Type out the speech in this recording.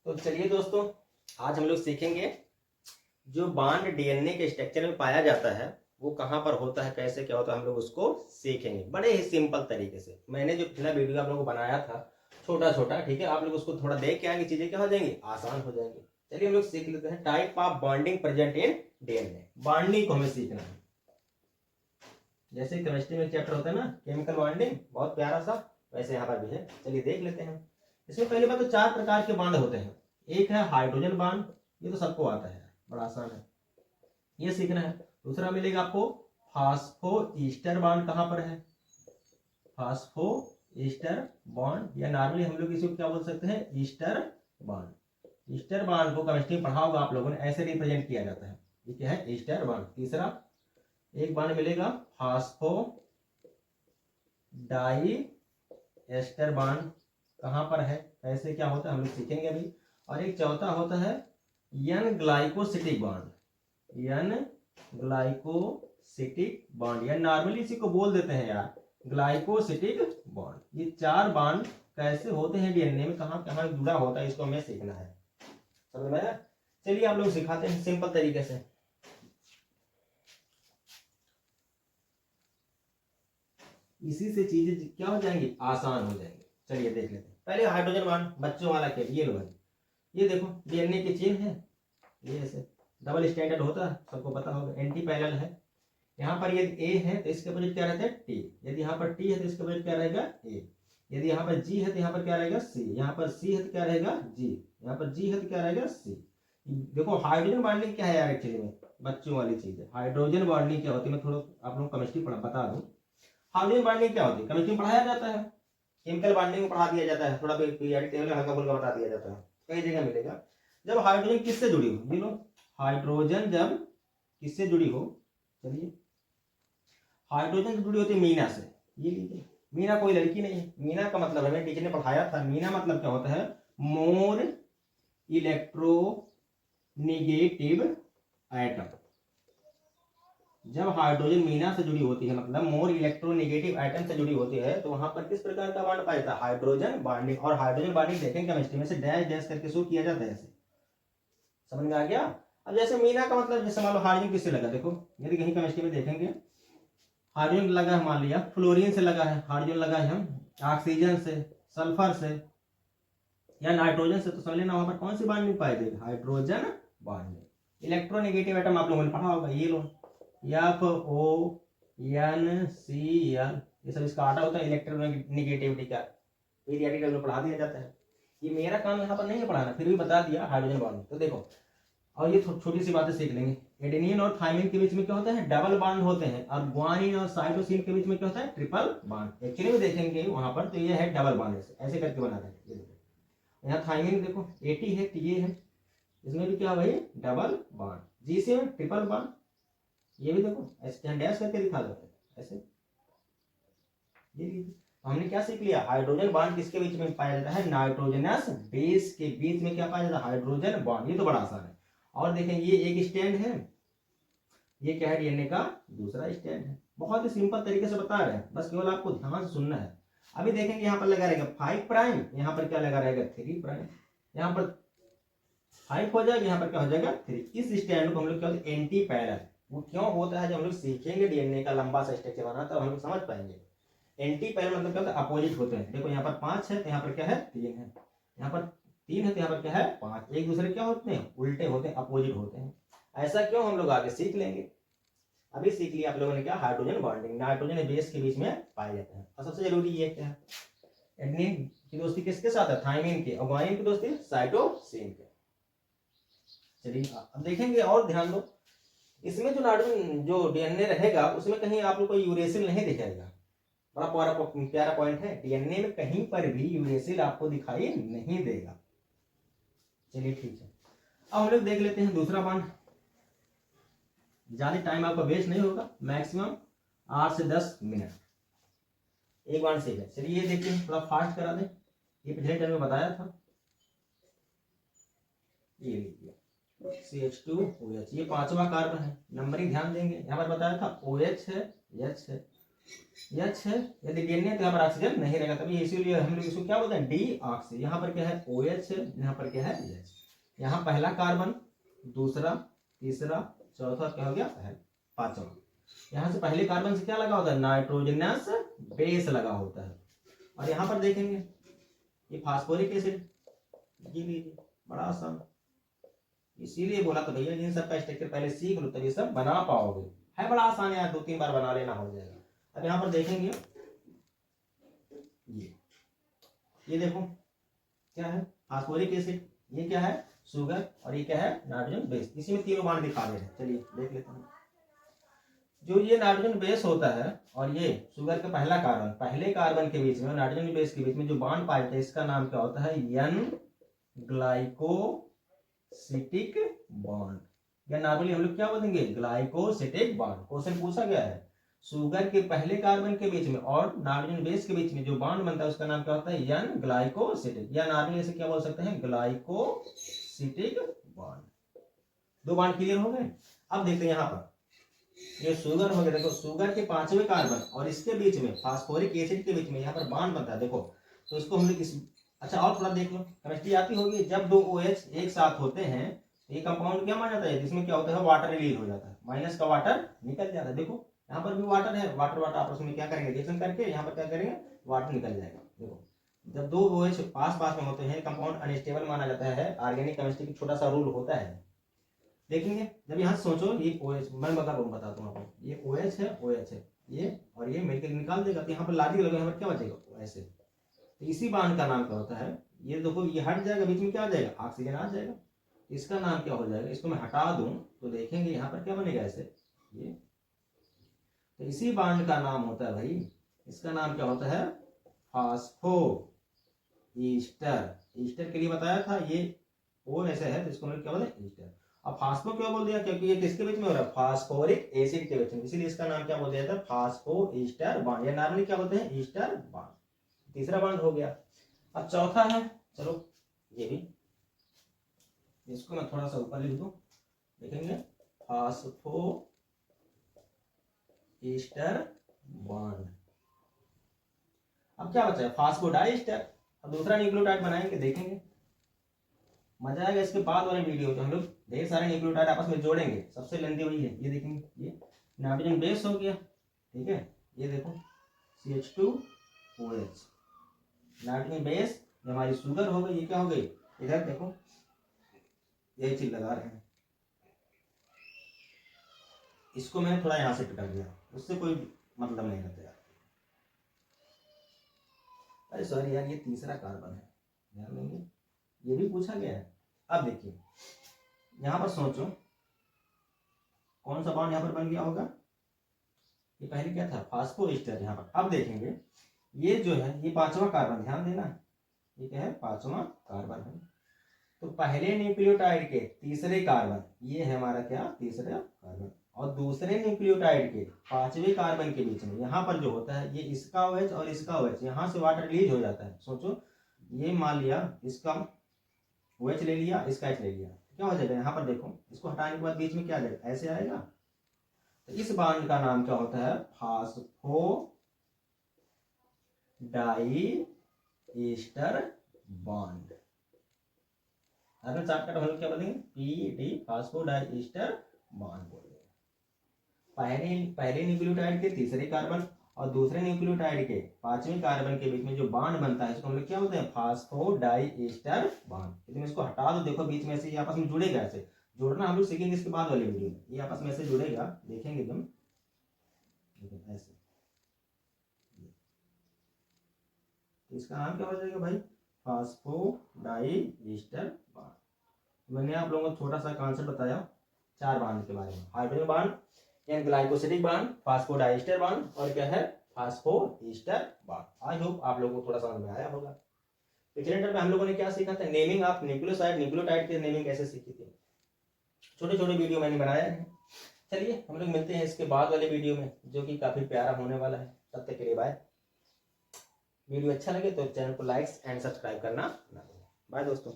तो चलिए दोस्तों, आज हम लोग सीखेंगे जो बांड डीएनए के स्ट्रक्चर में पाया जाता है वो कहाँ पर होता है, कैसे क्या होता है, हम लोग उसको सीखेंगे बड़े ही सिंपल तरीके से। मैंने जो पिछला वीडियो आप लोगों को बनाया था छोटा छोटा, ठीक है, आप लोग उसको थोड़ा देख के आएंगे, चीजें क्या हो जाएंगी, आसान हो जाएंगी। चलिए हम लोग सीख लेते हैं type of bonding present in DNA. Bonding को हमें सीखना है, जैसे केमिस्ट्री में चैप्टर होता है ना केमिकल बॉन्डिंग, बहुत प्यारा सा, वैसे यहाँ पर भी है। चलिए देख लेते हैं। इसमें पहली बात तो 4 प्रकार के बॉन्ड होते हैं। एक है हाइड्रोजन बॉन्ड, ये तो सबको आता है, बड़ा आसान है, ये सीखना है। दूसरा मिलेगा आपको फास्फो ईस्टर बॉन्ड, कहाँ पर है, फास्फो ईस्टर बॉन्ड, या नॉर्मली हम लोग इसको क्या बोल सकते हैं, ईस्टर बॉन्ड। ईस्टर बॉन्ड को केमिस्ट्री में पढ़ा होगा आप लोगों ने, ऐसे रिप्रेजेंट किया जाता है, ये क्या है, ईस्टर बॉन्ड। तीसरा एक बॉन्ड मिलेगा फास्फो डाई एस्टर बॉन्ड, कहाँ पर है, कैसे क्या होता है, हम लोग सीखेंगे अभी। और एक चौथा होता है N glycosidic bond, N glycosidic bond, या नॉर्मली इसी को बोल देते हैं यार ग्लाइकोसिटिक बॉन्ड। ये 4 बॉन्ड कैसे होते हैं डीएनए में, कहाँ कहाँ जुड़ा होता है, इसको हमें सीखना है, समझ में आया। चलिए आप लोग सिखाते हैं सिंपल तरीके से, इसी से चीजें क्या हो जाएंगी, आसान हो जाएंगी। चलिए देख लेते हैं। पहले हाइड्रोजन बॉन्ड, बच्चों वाला के ये लो भाई, ये देखो डीएनए की चेन है, ये ऐसे डबल स्टैंडर्ड होता है, सबको पता होगा, एंटी पैरेलल है। यहाँ पर यदि ए है तो इसके अपोजिट क्या रहता है, टी। यदि यहाँ पर टी है तो इसके अपोजिट क्या रहेगा, ए। यदि यहाँ पर जी है तो यहाँ पर क्या रहेगा, सी। यहाँ पर सी है तो क्या रहेगा, जी। यहाँ पर जी है तो क्या रहेगा, सी। देखो हाइड्रोजन बॉन्डिंग क्या है यार, एक्चुअली में बच्चों वाली चीज है। हाइड्रोजन बॉन्डिंग क्या होती है, मैं थोड़ा आप लोग केमिस्ट्री बता दूं। हाइड्रोजन बॉन्डिंग क्या होती है, केमिस्ट्री में पढ़ाया जाता है, केमिकल बॉन्डिंग में पढ़ा दिया जाता है, थोड़ा पीरियोडिक टेबल हल्का फुल्का बता दिया जाता है, कई जगह मिलेगा। जब हाइड्रोजन किससे जुड़ी हो, ये लो, हाइड्रोजन जब किससे जुड़ी हो, चलिए हाइड्रोजन से जुड़ी होती है मीना से, ये लीजिए। मीना कोई लड़की नहीं है, मीना का मतलब हमें टीचर ने पढ़ाया था, मीना मतलब क्या होता है, मोर इलेक्ट्रोनिगेटिव एटम। जब हाइड्रोजन मीना से जुड़ी होती है, मतलब मोर इलेक्ट्रोनिगेटिव एटम से जुड़ी होती है, तो वहां पर किस प्रकार का बॉन्ड पाया जाता है, हाइड्रोजन बॉन्डिंग। और हाइड्रोजन बॉन्डिंग देखेंगे केमिस्ट्री में से डैश डैश करके शो किया जाता है, ऐसे समझ में आ गया। अब जैसे मीना का मतलब, जैसे मान लो हाइड्रोजन किससे लगा, देखो यदि कहीं केमिस्ट्री में देखेंगे हाइड्रोजन लगा है, मान लिया फ्लोरीन से लगा है, हाइड्रोजन लगा है हम ऑक्सीजन से, सल्फर से या नाइट्रोजन से, तो समझ लेना वहां पर कौन सी बॉन्डिंग पाई जाएगी, हाइड्रोजन बॉन्डिंग। इलेक्ट्रोनेगेटिव एटम आप लोगों ने पढ़ा होगा, ये लो FONCl, ये सब इसका आटा होता है इलेक्ट्रोनेगेटिविटी का, पीरियोडिक टेबल में पढ़ा दिया जाता है। ये मेरा काम यहाँ पर नहीं है पढ़ाना, फिर भी बता दिया हाइड्रोजन बॉन्ड। तो देखो, और ये छोटी सी बातें सीख लेंगे। एडेनिन और थाइमिन के बीच में क्या होता है, डबल बॉन्ड होते हैं, और ग्वानिन और साइटोसिन के बीच में क्या होता है, ट्रिपल बॉन्ड। एक्चुअली में देखेंगे वहां पर तो ये है डबल बॉन्ड, ऐसे करके बना है। यहाँ थाइमिन देखो AT है, TA है, इसमें भी क्या भाई, डबल बॉन्ड। जी से ट्रिपल बॉन्ड, ये भी देखो ऐसे डैश करके दिखा दो ऐसे, ये लीजिए। हमने क्या सीख लिया, हाइड्रोजन बॉन्ड किसके बीच में पाया जाता है, नाइट्रोजनस बेस के बीच में क्या पाया जाता है, हाइड्रोजन बॉन्ड। ये तो बड़ा आसान है। और देखें ये एक स्टैंड है, ये क्या है, डीएनए का दूसरा स्टैंड है। बहुत ही सिंपल तरीके से बता रहे हैं, बस केवल आपको ध्यान से सुनना है। अभी देखेंगे यहाँ पर लगा रहेगा 5 प्राइम, यहाँ पर क्या लगा रहेगा 3 प्राइम, यहाँ पर 5 हो जाएगा, यहाँ पर क्या हो जाएगा 3। इस स्टैंड को हम लोग क्या होता है, एंटी पैरेलल। वो क्यों होता है, जब हम लोग सीखेंगे डीएनए का लंबा सा स्ट्रक्चर बना तब हम लोग समझ पाएंगे। एंटी पैरेलल मतलब क्या होता है, अपोजिट होते हैं। देखो यहाँ पर 5 है तो यहाँ पर क्या है 3 है, यहाँ पर 3 है तो यहाँ पर क्या है 5, एक दूसरे क्या होते हैं, उल्टे होते हैं, अपोजिट होते हैं। ऐसा क्यों, हम लोग आगे सीख लेंगे। अभी सीख लिया आप लोगों ने क्या, हाइड्रोजन बॉन्डिंग, नाइट्रोजन बेस के बीच में पाया जाता है। और सबसे जरूरी ये क्या है, एडेनिन की दोस्ती किसके साथ है, थाइमिन के, और ग्वानिन की दोस्ती साइटोसिन के। चलिए अब देखेंगे और ध्यान दो, इसमें जो नाइट्रोजन जो डीएनए रहेगा उसमें कहीं आप लोग को यूरेसिल नहीं दिखाएगा। बड़ा प्यारा पॉइंट है, डीएनए में कहीं पर भी यूरेसिल आपको दिखाई नहीं देगा। चलिए ठीक है, अब हम लोग देख लेते हैं दूसरा बॉन्ड। ज्यादा टाइम आपका वेस्ट नहीं होगा, मैक्सिमम 8 से 10 मिनट एक बॉन्ड सीख है। चलिए ये देखते हैं, थोड़ा फास्ट करा दें, ये पिछले टाइम में बताया था। ये लीजिए CH2OH, ये 5वां कार्बन है, नंबरिंग ध्यान देंगे। यहाँ पर बताया था OH है, H है, H है, यदि डीएनए तो यहाँ पर ऑक्सीजन नहीं रहेगा, तभी इसीलिए हम लोग इसको क्या बोलते हैं, डी ऑक्सी। यहाँ पर क्या है, OH है, यहाँ पर क्या है, H। यहाँ पहला कार्बन, दूसरा, तीसरा, चौथा, क्या हो गया, पांचवा। यहाँ से पहले कार्बन से क्या लगा होता है, नाइट्रोजनस बेस लगा होता है। और यहाँ पर देखेंगे ये फास्फोरिक एसिड, ये लीजिए, बड़ा आसान। इसीलिए बोला तो भैया इन सब का स्ट्रक्चर पहले सीख लो तभी सब बना पाओगे, है बड़ा आसान है यार, 2-3 बार बना लेना हो जाएगा। अब यहाँ पर देखेंगे ये देखो क्या है, फास्फोरिक एसिड, ये क्या है, शुगर, और ये क्या है, नाइट्रोजन बेस। इसी में तीनों बांड दिखा दे रहे हैं, चलिए देख लेते हैं। जो ये नाइट्रोजन बेस होता है और ये शुगर का पहला कार्बन, पहले कार्बन के बीच में और नाइट्रोजन बेस के बीच में जो बांड पाया जाता है, इसका नाम क्या होता है, एन ग्लाइकोसिटिक बॉन्ड, या नॉर्मली हम लोग क्या बोलेंगे, ग्लाइकोसिटिक बॉन्ड। क्वेश्चन पूछा गया है, शुगर के पहले कार्बन के बीच में और नाइट्रोजन बेस के बीच में जो बॉन्ड बनता है उसका नाम क्या होता है, एन ग्लाइकोसिटिक, या नॉर्मली इसे क्या बोल सकते हैं, ग्लाइकोसिटिक बॉन्ड। दो बॉन्ड क्लियर हो गए। अब देखते हैं यहाँ पर ये शुगर हो गया, देखो शुगर के पांचवें कार्बन और इसके बीच में फास्फोरिक एसिड के बीच में यहाँ पर बॉन्ड बनता है, देखो तो इसको हम लोग इस, अच्छा और थोड़ा देख लो, केमिस्ट्री आती होगी, जब दो OH एक साथ होते हैं ये कंपाउंड क्या माना जाता है, जिसमें क्या होता है, वाटर रिलीज हो जाता है, माइनस का वाटर निकल जाता है। देखो यहाँ पर भी वाटर है, वाटर वाटर आपस में क्या करेंगे, रिएक्शन करके यहाँ पर क्या करेंगे, वाटर निकल जाएगा। देखो जब दो OH पास पास में होते हैं कंपाउंड अनस्टेबल माना जाता है, ऑर्गेनिक केमिस्ट्री की छोटा सा रूल होता है। देखेंगे जब यहाँ सोचो ये OH, मैं बताता हूँ आपको, ये OH है, OH है, ये और ये मिलकर निकाल देगा, तो यहाँ पर लॉजिक लगा, यहाँ पर क्या बचेगा, ऐसे। तो इसी बांड का नाम क्या होता है, ये देखो ये हट जाएगा, बीच में क्या आ जाएगा, ऑक्सीजन आ जाएगा, इसका नाम क्या हो जाएगा, इसको मैं हटा दूं तो देखेंगे यहाँ पर क्या बनेगा, ऐसे ये। तो इसी बांड का नाम होता है भाई, इसका नाम क्या होता है, फास्फो ईस्टर। ईस्टर के लिए बताया था, ये O ऐसे है तो इसको हम क्या बोलते हैं, ईस्टर। अब फास्फो क्यों बोल दिया, क्योंकि ये किसके बीच में हो रहा है, फास्फोरिक एसिड के बीच में, इसीलिए इसका नाम क्या बोल दिया था, फास्फो ईस्टर बॉन्ड, या नॉर्मली क्या बोलते हैं, ईस्टर बॉन्ड। तीसरा बॉन्ड हो गया। अब चौथा है, चलो ये भी, इसको मैं थोड़ा सा ऊपर लिख दूं, देखेंगे फास्फो ईस्टर बॉन्ड। अब क्या बचा है, फास्फोडाइस्टर। अब दूसरा न्यूक्लियोटाइड बनाएंगे, देखेंगे मजा आएगा। इसके बाद वाले वीडियो में हम लोग ढेर सारे न्यूक्लियोटाइड आपस में जोड़ेंगे, सबसे लेंथी वही है, ये देखेंगे, ये नाइट्रोजन बेस हो गया, ठीक है, ये देखो CH2OH नाइट्रोजन बेस, हमारी शुगर हो गई, ये क्या हो गई, इधर देखो यही चीज लगा रहे हैं, इसको मैंने थोड़ा यहां से पिटा दिया, उससे कोई मतलब नहीं रहता यार। अरे सॉरी यार, ये तीसरा कार्बन है, ध्यान देंगे, ये भी पूछा गया है। अब देखिए यहां पर सोचो कौन सा बॉन्ड यहां पर बन गया होगा, ये पहले क्या था, फास्फो ईस्टर। यहाँ पर अब देखेंगे ये जो है, ये पांचवा कार्बन, ध्यान देना, ये क्या है, पांचवा कार्बन है। तो पहले न्यूक्लियोटाइड के तीसरे कार्बन, ये है हमारा क्या, तीसरा कार्बन, और दूसरे न्यूक्लियोटाइड के पांचवें कार्बन के बीच में यहाँ पर जो होता है, ये इसका OH और इसका OH, यहाँ से वाटर रिलीज हो जाता है। सोचो ये मान लिया इसका OH ले लिया, इसका H ले लिया, क्या हो जाएगा, यहाँ पर देखो इसको हटाने के बाद बीच में क्या आ जाएगा, ऐसे आएगा। तो इस बॉन्ड का नाम क्या होता है, फास्फो डाई ईस्टर बॉन्ड। अगर शॉर्टकट हम लोग क्या बोलेंगे, PD, phosphodiester bond बोलेंगे। पहले न्यूक्लियोटाइड के तीसरे कार्बन और दूसरे न्यूक्लियोटाइड के पांचवें कार्बन के बीच में जो बॉन्ड बनता है, इसको हम लोग क्या बोलते हैं, फास्फो डाई ईस्टर बॉन्ड। यदि मैं इसको हटा दो, देखो बीच में से ये आपस में जुड़ेगा, ऐसे जोड़ना हम लोग सीखेंगे इसके बाद वाले वीडियो में, ये आपस में ऐसे जुड़ेगा, देखेंगे तुम, ऐसे। इसका नाम क्या हो जाएगा भाई, फास्फो डाई ईस्टर बॉन्ड। मैंने आप लोगों को छोटा सा कॉन्सेप्ट बताया 4 बॉन्ड के बारे में, हाइड्रोजन बॉन्ड, या ग्लाइकोसिडिक बॉन्ड, फास्फोडाइस्टर बॉन्ड, और क्या है, phospho ester bond. I hope आप लोगों को थोड़ा समझ में आया होगा। पिछले टर्म में हम लोगों ने क्या सीखा था, नेमिंग ऑफ न्यूक्लियोसाइड, न्यूक्लियोटाइड की नेमिंग कैसे सीखी थी, छोटे छोटे वीडियो मैंने बनाया है। चलिए हम लोग मिलते हैं इसके बाद वाले वीडियो में, जो कि काफी प्यारा होने वाला है। तब तक के लिए बाय। वीडियो अच्छा लगे तो चैनल को लाइक एंड सब्सक्राइब करना ना भूलें। बाय दोस्तों।